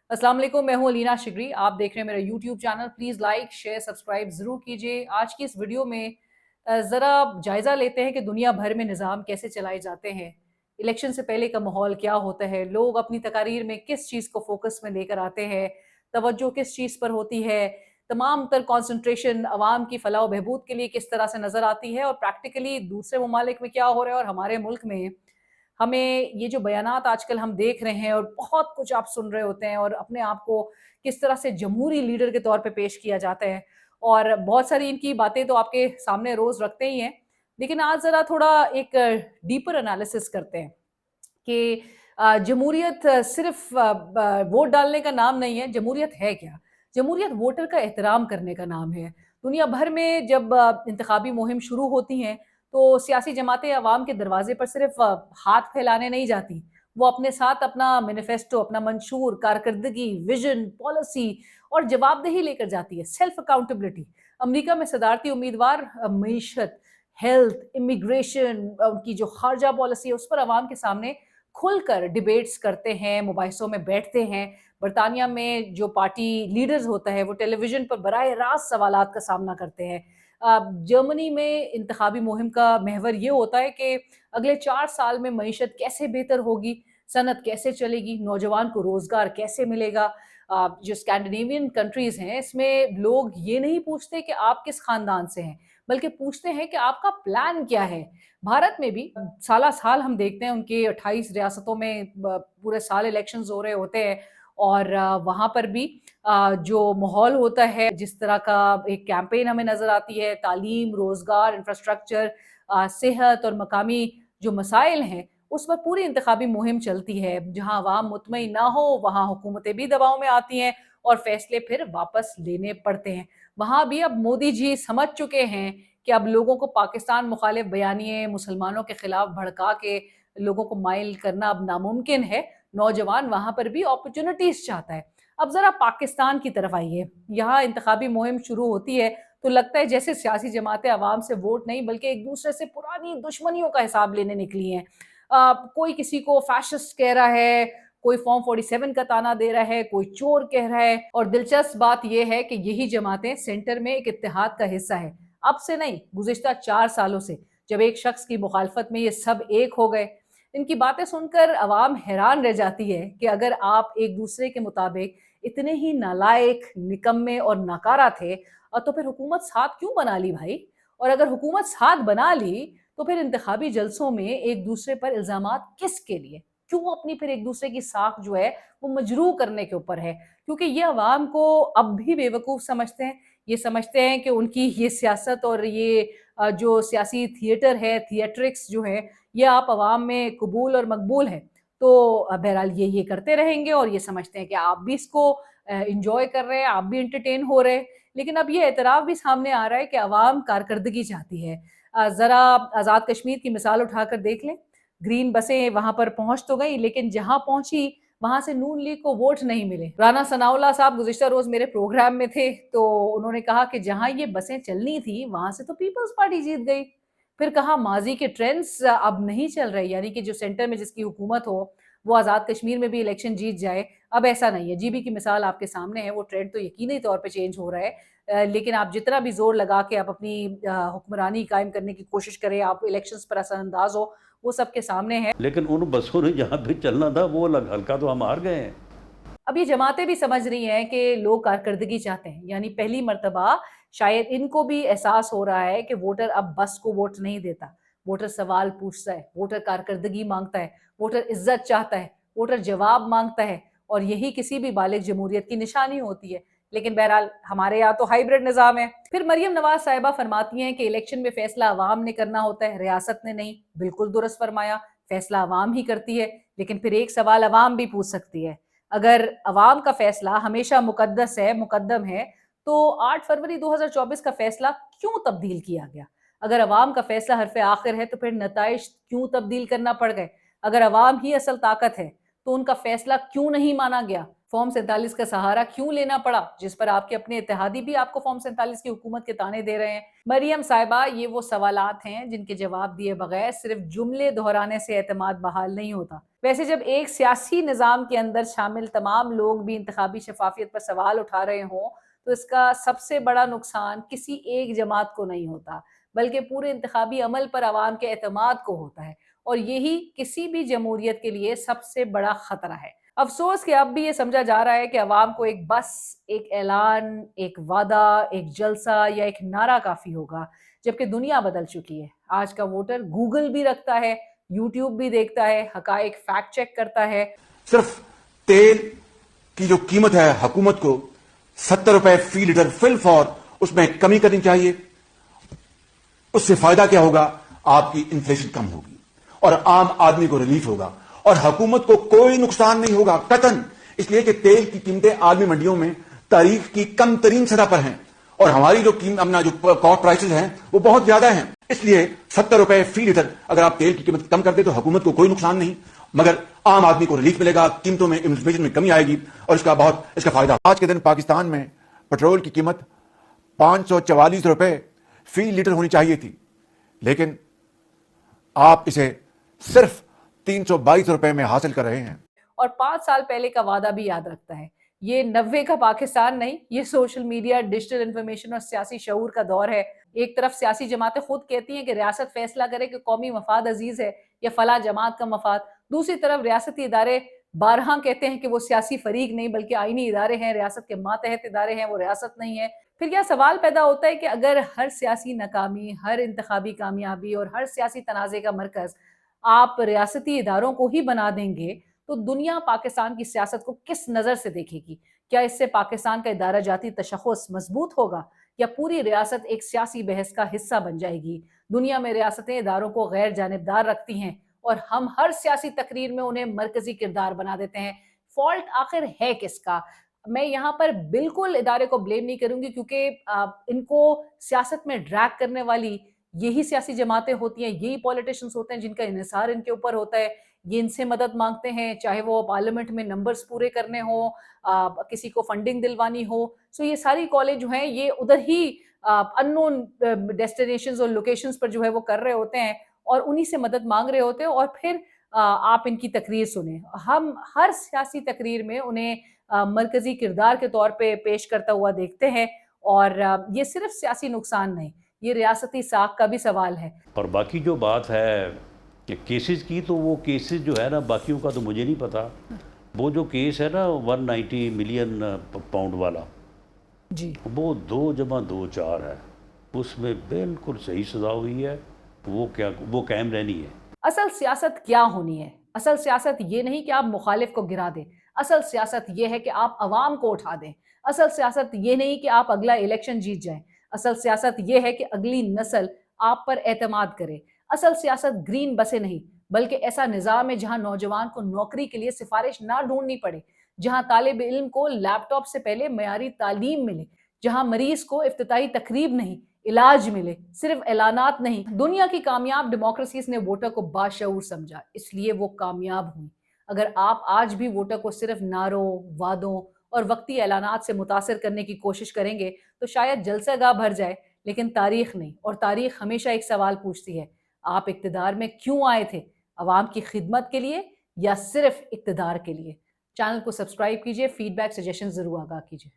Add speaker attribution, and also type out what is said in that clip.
Speaker 1: अस्सलाम वालेकुम, मैं हूँ अलीना शिगरी। आप देख रहे हैं मेरा YouTube channel. Please like, share, subscribe ज़रूर कीजिए। आज की इस वीडियो में ज़रा जायज़ा लेते हैं कि दुनिया भर में निज़ाम कैसे चलाए जाते हैं। इलेक्शन से पहले का माहौल क्या होता है, लोग अपनी तकारीर में किस चीज़ को फ़ोकस में लेकर आते हैं, तवज्जो किस चीज़ पर होती है, तमाम तर कॉन्सन्ट्रेशन अवाम की फ़लाह व बहबूद के लिए किस तरह से नज़र आती है और प्रैक्टिकली दूसरे ममालिक में क्या हो रहा है और हमारे मुल्क में हमें ये जो बयानात आजकल हम देख रहे हैं और बहुत कुछ आप सुन रहे होते हैं और अपने आप को किस तरह से जमहूरी लीडर के तौर पे पेश किया जाता है और बहुत सारी इनकी बातें तो आपके सामने रोज़ रखते ही हैं। लेकिन आज ज़रा थोड़ा एक डीपर एनालिसिस करते हैं कि जमहूरियत सिर्फ वोट डालने का नाम नहीं है। जमहूरियत है क्या? जमहूरियत वोटर का एहतराम करने का नाम है। दुनिया भर में जब इंतखाबी मुहिम शुरू होती हैं तो सियासी जमातें अवाम के दरवाजे पर सिर्फ हाथ फैलाने नहीं जाती। वो अपने साथ अपना मैनिफेस्टो, अपना मंशूर, कारकर्दगी, विजन, पॉलिसी और जवाबदेही लेकर जाती है, सेल्फ अकाउंटेबिलिटी। अमेरिका में सदारती उम्मीदवार मईशत, हेल्थ, इमिग्रेशन, उनकी जो खारजा पॉलिसी है उस पर अवाम के सामने खुलकर डिबेट्स करते हैं, मुबाहिसों में बैठते हैं। बरतानिया में जो पार्टी लीडर्स होता है वो टेलीविजन पर बराह रास्त सवालात का सामना करते हैं। जर्मनी में इंतखाबी मुहिम का महवर ये होता है कि अगले 4 साल में मईशत कैसे बेहतर होगी, सनत कैसे चलेगी, नौजवान को रोज़गार कैसे मिलेगा। जो स्कैंडिनेवियन कंट्रीज़ हैं इसमें लोग ये नहीं पूछते कि आप किस ख़ानदान से हैं, बल्कि पूछते हैं कि आपका प्लान क्या है। भारत में भी साला-साल हम देखते हैं उनके 28 रियासतों में पूरे साल इलेक्शंस हो रहे होते हैं और वहाँ पर भी जो माहौल होता है, जिस तरह का एक कैंपेन हमें नज़र आती है, तालीम, रोज़गार, इंफ्रास्ट्रक्चर, सेहत और मकामी जो मसाइल हैं, उस पर पूरी इंतखाबी मुहिम चलती है। जहाँ अवाम मुतमईन ना हो, वहाँ हुकूमतें भी दबाव में आती हैं और फैसले फिर वापस लेने पड़ते हैं। वहाँ भी अब मोदी जी समझ चुके हैं कि अब लोगों को पाकिस्तान मुखालिफ बयानिए, मुसलमानों के खिलाफ भड़का के लोगों को माइल करना अब नामुमकिन है। नौजवान वहाँ पर भी अपॉर्चुनिटीज़ चाहता है। अब ज़रा पाकिस्तान की तरफ आइए। यहाँ इंतखाबी मुहिम शुरू होती है तो लगता है जैसे सियासी जमातें अवाम से वोट नहीं बल्कि एक दूसरे से पुरानी दुश्मनियों का हिसाब लेने निकली हैं। कोई किसी को फैशिस्ट कह रहा है, कोई फॉर्म 47 का ताना दे रहा है, कोई चोर कह रहा है और दिलचस्प बात यह है कि यही जमातें सेंटर में एक इत्तेहाद का हिस्सा है। अब से नहीं, गुज़िश्ता 4 सालों से, जब एक शख्स की मुखालफत में ये सब एक हो गए। इनकी बातें सुनकर अवाम हैरान रह जाती है कि अगर आप एक दूसरे के मुताबिक इतने ही नालायक, निकम्मे और नाकारा थे तो फिर हुकूमत साथ क्यों बना ली भाई? और अगर हुकूमत साथ बना ली तो फिर इंतखाबी जलसों में एक दूसरे पर इल्ज़ामात किसके लिए? क्यों अपनी फिर एक दूसरे की साख जो है वो मजरूह करने के ऊपर है? क्योंकि ये अवाम को अब भी बेवकूफ़ समझते हैं। ये समझते हैं कि उनकी ये सियासत और ये जो सियासी थिएटर है, थिएट्रिक्स जो है, ये आप अवाम में कबूल और मकबूल है। तो बहरहाल ये करते रहेंगे और ये समझते हैं कि आप भी इसको एन्जॉय कर रहे हैं, आप भी एंटरटेन हो रहे हैं। लेकिन अब ये एतराफ़ भी सामने आ रहा है कि अवाम कारकर्दगी चाहती है। ज़रा आज़ाद कश्मीर की मिसाल उठाकर देख लें। ग्रीन बसें वहाँ पर पहुँच तो गई लेकिन जहाँ पहुँची वहाँ से नून लीग को वोट नहीं मिले। राना सनाउल्लाह साहब गुज़िश्ता रोज़ मेरे प्रोग्राम में थे, तो उन्होंने कहा कि जहाँ ये बसें चलनी थी, वहाँ से तो पीपल्स पार्टी जीत गई। फिर कहा माज़ी के ट्रेंड्स अब नहीं चल रहे, यानी कि जो सेंटर में जिसकी हुकूमत हो, वो आज़ाद कश्मीर में भी इलेक्शन जीत जाए। अब ऐसा नहीं है। जीबी की मिसाल आपके सामने है, वो ट्रेंड तो यकीनी तौर पे चेंज हो रहा है। लेकिन आप जितना भी ज़ोर लगा के आप अपनी हुक्मरानी कायम करने की कोशिश करें, आप इलेक्शंस पर असरअंदाज़ हो, वो सबके सामने है।
Speaker 2: लेकिन उन बसों ने जहाँ पे चलना था वो हल्का तो हम हार गए हैं।
Speaker 1: अब ये जमातें भी समझ रही हैं कि लोग कारकर्दगी चाहते हैं, यानी पहली मर्तबा शायद इनको भी एहसास हो रहा है कि वोटर अब बस को वोट नहीं देता। वोटर सवाल पूछता है, वोटर कारकर्दगी माँगता है, वोटर इज़्ज़त चाहता है, वोटर जवाब माँगता है और यही किसी भी बालिग जमहूरियत की निशानी होती है। लेकिन बहरहाल हमारे यहाँ तो हाइब्रिड निज़ाम है। फिर मरियम नवाज़ साहिबा फरमाती हैं कि इलेक्शन में फैसला अवाम ने करना होता है, रियासत ने नहीं। बिल्कुल दुरुस्त फरमाया, फैसला अवाम ही करती है। लेकिन फिर एक सवाल अवाम भी पूछ सकती है, अगर अवाम का फैसला हमेशा मुकद्दस है, मुकद्दम है, तो 8 फरवरी 2024 का फैसला क्यों तब्दील किया गया? अगर अवाम का फैसला हरफ़े आखिर है, तो फिर नताइज क्यों तब्दील करना पड़ गए? अगर अवाम ही असल ताकत है, तो उनका फैसला क्यों नहीं माना गया? फॉर्म 47 का सहारा क्यों लेना पड़ा, जिस पर आपके अपने इत्तेहादी भी आपको फॉर्म 47 की हुकूमत के ताने दे रहे हैं? मरियम साहिबा, ये वो सवालात हैं जिनके जवाब दिए बगैर सिर्फ जुमले दोहराने से एतमाद बहाल नहीं होता। वैसे जब एक सियासी निज़ाम के अंदर शामिल तमाम लोग भी इंतखाबी शफाफियत पर सवाल उठा रहे हों, तो इसका सबसे बड़ा नुकसान किसी एक जमात को नहीं होता, बल्कि पूरे इंतखाबी अमल पर आवाम के एतमाद को होता है, और यही किसी भी जमहूरियत के लिए सबसे बड़ा खतरा है। अफसोस कि अब भी ये समझा जा रहा है कि अवाम को एक ऐलान, एक वादा, एक जलसा या एक नारा काफ़ी होगा, जबकि दुनिया बदल चुकी है। आज का वोटर गूगल भी रखता है, यूट्यूब भी देखता है, हकाइक फैक्ट चेक करता है।
Speaker 3: सिर्फ तेल की जो कीमत है हुकूमत को 70 रुपए फी लीटर फिल फॉर, उसमें कमी करनी चाहिए। उससे फायदा क्या होगा? आपकी इन्फ्लेशन कम होगी और आम आदमी को रिलीफ होगा और हुकूमत को कोई नुकसान नहीं होगा कतन। इसलिए कि तेल की कीमतें आलमी मंडियों में तारीख की कम तरीन सतह पर हैं और हमारी जो अपना जो कॉस्ट प्राइसेस हैं वो बहुत ज्यादा हैं। इसलिए 70 रुपए फी लीटर अगर आप तेल की कीमत कम कर दे तो हुकूमत को कोई नुकसान नहीं, मगर आम आदमी को रिलीफ मिलेगा, कीमतों में इन्फ्लेशन में कमी आएगी और इसका फायदा। आज के दिन पाकिस्तान में पेट्रोल की कीमत 544 रुपए फी लीटर होनी चाहिए थी, लेकिन आप इसे सिर्फ 322 रुपए में हासिल कर रहे हैं।
Speaker 1: और 5 साल पहले का वादा भी याद रखता है। ये 90 का पाकिस्तान नहीं, ये सोशल मीडिया, डिजिटल इंफॉर्मेशन और सियासी शऊर का दौर है। एक तरफ सियासी जमातें खुद कहती हैं कि रियासत फैसला करे कि कौमी मफाद अजीज है या फला जमात का मफाद, दूसरी तरफ रियासती इदारे बारहा कहते हैं कि वो सियासी फरीक नहीं बल्कि आईनी इदारे हैं, रियासत के मातहत इदारे हैं, वो रियासत नहीं है। फिर क्या सवाल पैदा होता है कि अगर हर सियासी नाकामी, हर इंतखाबी कामयाबी और हर सियासी तनाज़े का मरकज़ आप रियासती इदारों को ही बना देंगे, तो दुनिया पाकिस्तान की सियासत को किस नज़र से देखेगी? क्या इससे पाकिस्तान का इदारा जाती तशख़्ख़ुस मजबूत होगा या पूरी रियासत एक सियासी बहस का हिस्सा बन जाएगी? दुनिया में रियासतें इदारों को गैर जानिबदार रखती हैं और हम हर सियासी तकरीर में उन्हें मरकजी किरदार बना देते हैं। फॉल्ट आखिर है किसका? मैं यहाँ पर बिल्कुल इदारे को ब्लेम नहीं करूंगी, क्योंकि इनको सियासत में ड्रैग करने वाली यही सियासी जमातें होती हैं, यही पॉलिटिशियंस होते हैं जिनका इन्हिसार इनके ऊपर होता है। ये इनसे मदद मांगते हैं, चाहे वो पार्लियामेंट में नंबर्स पूरे करने हो, किसी को फंडिंग दिलवानी हो। सो ये सारी कॉलेज जो हैं ये उधर ही अननोन डेस्टिनेशंस और लोकेशंस पर जो है वो कर रहे होते हैं और उन्हीं से मदद मांग रहे होते हैं, और फिर आप इनकी तकरीर सुने। हम हर सियासी तकरीर में उन्हें मरकजी किरदार के तौर पे पेश करता हुआ देखते हैं, और ये सिर्फ सियासी नुकसान नहीं, ये रियासती साख का भी सवाल है।
Speaker 2: और बाकी जो बात है कि केसेस की, तो वो केसेस जो है ना, बाकियों का तो मुझे नहीं पता। वो जो केस है ना 190 मिलियन पाउंड वाला
Speaker 1: जी,
Speaker 2: वो 2 जमा 2 4 है, उसमें बिल्कुल सही सजा हुई है। वो कायम रहनी है।
Speaker 1: असल सियासत क्या होनी है? असल सियासत ये नहीं कि आप मुखालिफ को गिरा दें, असल सियासत ये है कि आप अवाम को उठा दें। असल सियासत ये नहीं कि आप अगला इलेक्शन जीत जाएं, असल सियासत ये है कि अगली नस्ल आप पर एतमाद करे। असल सियासत ग्रीन बसें नहीं, बल्कि ऐसा निज़ाम है जहां नौजवान को नौकरी के लिए सिफारिश ना ढूंढनी पड़े, जहां तालिब इल्म को लैपटॉप से पहले मयारी तालीम मिले, जहां मरीज को इफ्तिताही तकरीब नहीं इलाज मिले, सिर्फ ऐलानात नहीं। दुनिया की कामयाब डेमोक्रेसीज ने वोटर को बाशऊर समझा, इसलिए वो कामयाब हुई। अगर आप आज भी वोटर को सिर्फ नारों, वादों और वक्ती ऐलानात से मुतासिर करने की कोशिश करेंगे तो शायद जलसागाह भर जाए, लेकिन तारीख नहीं। और तारीख हमेशा एक सवाल पूछती है, आप इक्तदार में क्यों आए थे? अवाम की खिदमत के लिए या सिर्फ इक्तदार के लिए? चैनल को सब्सक्राइब कीजिए, फीडबैक सजेशन जरूर आगाह कीजिए।